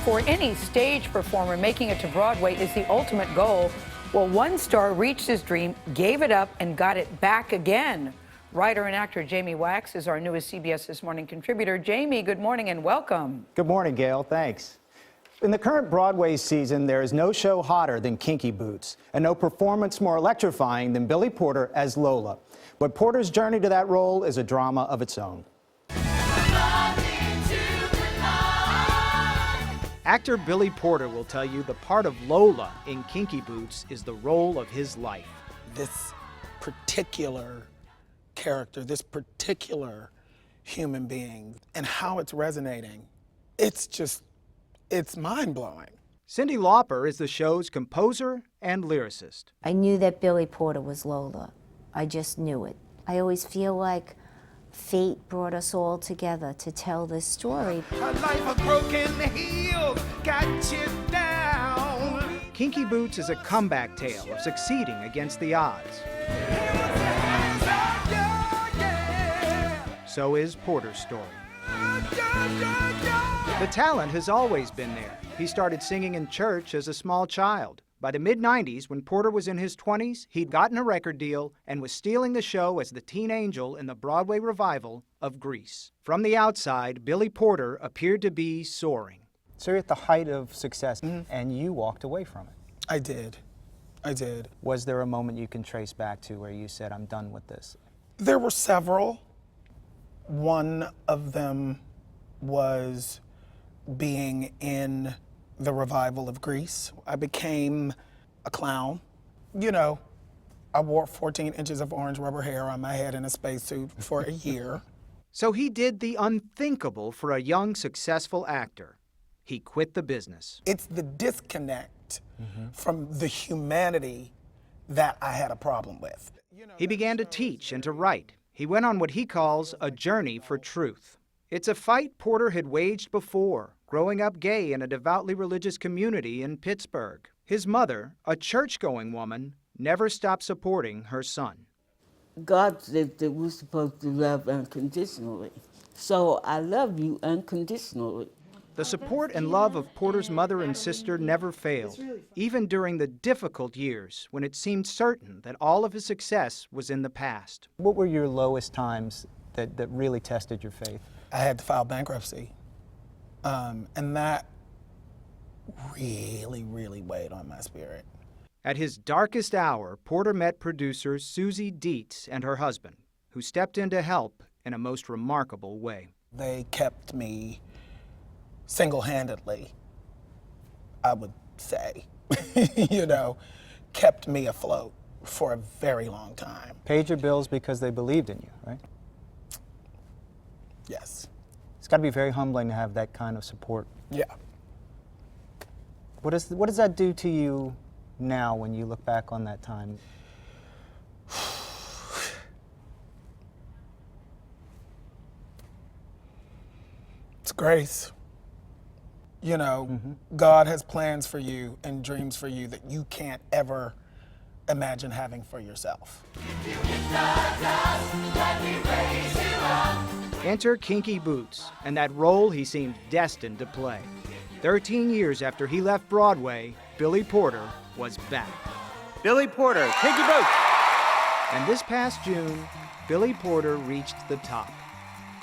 For any stage performer, making it to Broadway is the ultimate goal. Well, one star reached his dream, gave it up, and got it back again. Writer and actor Jamie Wax is our newest CBS This Morning contributor. Jamie, good morning and welcome. Good morning, Gail. Thanks. In the current Broadway season, there is no show hotter than Kinky Boots, and no performance more electrifying than Billy Porter as Lola. But Porter's journey to that role is a drama of its own. Actor Billy Porter will tell you the part of Lola in Kinky Boots is the role of his life. This particular character, this particular human being, and how it's resonating, it's mind-blowing. Cyndi Lauper is the show's composer and lyricist. I knew that Billy Porter was Lola. I just knew it. I always feel like fate brought us all together to tell this story. A life of broken heels got you down. Kinky Boots is a comeback tale of succeeding against the odds. So is Porter's story. The talent has always been there. He started singing in church as a small child. By the mid-90s, when Porter was in his 20s, he'd gotten a record deal and was stealing the show as the teen angel in the Broadway revival of Grease. From the outside, Billy Porter appeared to be soaring. So you're at the height of success, and you walked away from it. I did. Was there a moment you can trace back to where you said, I'm done with this? There were several. One of them was being in the revival of Grease. I became a clown. You know, I wore 14 inches of orange rubber hair on my head in a spacesuit for a year. So he did the unthinkable for a young, successful actor. He quit the business. It's the disconnect from the humanity that I had a problem with. He began to teach and to write. He went on what he calls a journey for truth. It's a fight Porter had waged before, growing up gay in a devoutly religious community in Pittsburgh. His mother, a church-going woman, never stopped supporting her son. God said that we're supposed to love unconditionally. So I love you unconditionally. The support and love of Porter's mother and sister never failed, even during the difficult years when it seemed certain that all of his success was in the past. What were your lowest times that really tested your faith? I had to file bankruptcy. And that really, really weighed on my spirit. At his darkest hour, Porter met producer Susie Dietz and her husband, who stepped in to help in a most remarkable way. They kept me single-handedly, I would say, kept me afloat for a very long time. Paid your bills because they believed in you, right? Yes. It's got to be very humbling to have that kind of support. Yeah. What does that do to you now when you look back on that time? It's grace. God has plans for you and dreams for you that you can't ever imagine having for yourself. Enter Kinky Boots, and that role he seemed destined to play. 13 years after he left Broadway, Billy Porter was back. Billy Porter, Kinky Boots. And this past June, Billy Porter reached the top,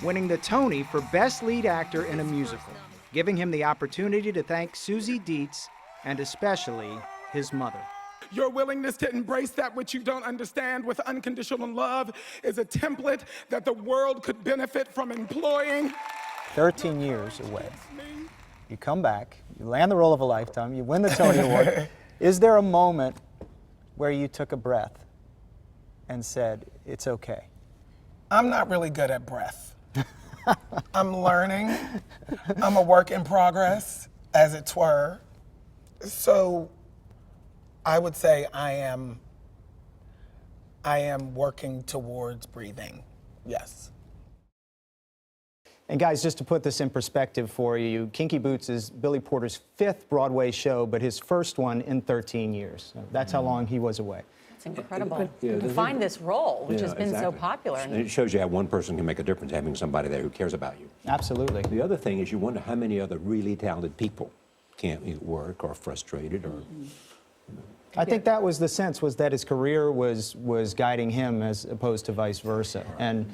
winning the Tony for Best Lead Actor in a Musical, giving him the opportunity to thank Susie Dietz and especially his mother. Your willingness to embrace that which you don't understand with unconditional love is a template that the world could benefit from employing. 13 years away. You come back, you land the role of a lifetime, you win the Tony Award. Is there a moment where you took a breath and said, it's okay? I'm not really good at breath. I'm learning. I'm a work in progress, as it were. So I would say I am working towards breathing, yes. And guys, just to put this in perspective for you, Kinky Boots is Billy Porter's 5th Broadway show, but his first one in 13 years. That's how long he was away. It's incredible to find this role, which has been so popular. And it shows you how one person can make a difference, having somebody there who cares about you. Absolutely. The other thing is you wonder how many other really talented people can't work or frustrated or. I think that was the sense, was that his career was guiding him as opposed to vice versa. And,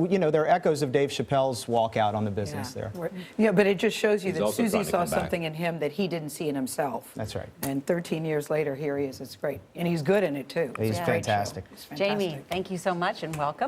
you know, there are echoes of Dave Chappelle's walkout on the business there. Yeah, but it just shows you He's that also Susie trying to saw come back. something in him that he didn't see in himself. That's right. And 13 years later, here he is. It's great. And he's good in it, too. He's It's a great show. fantastic. It's fantastic. Jamie, thank you so much and welcome.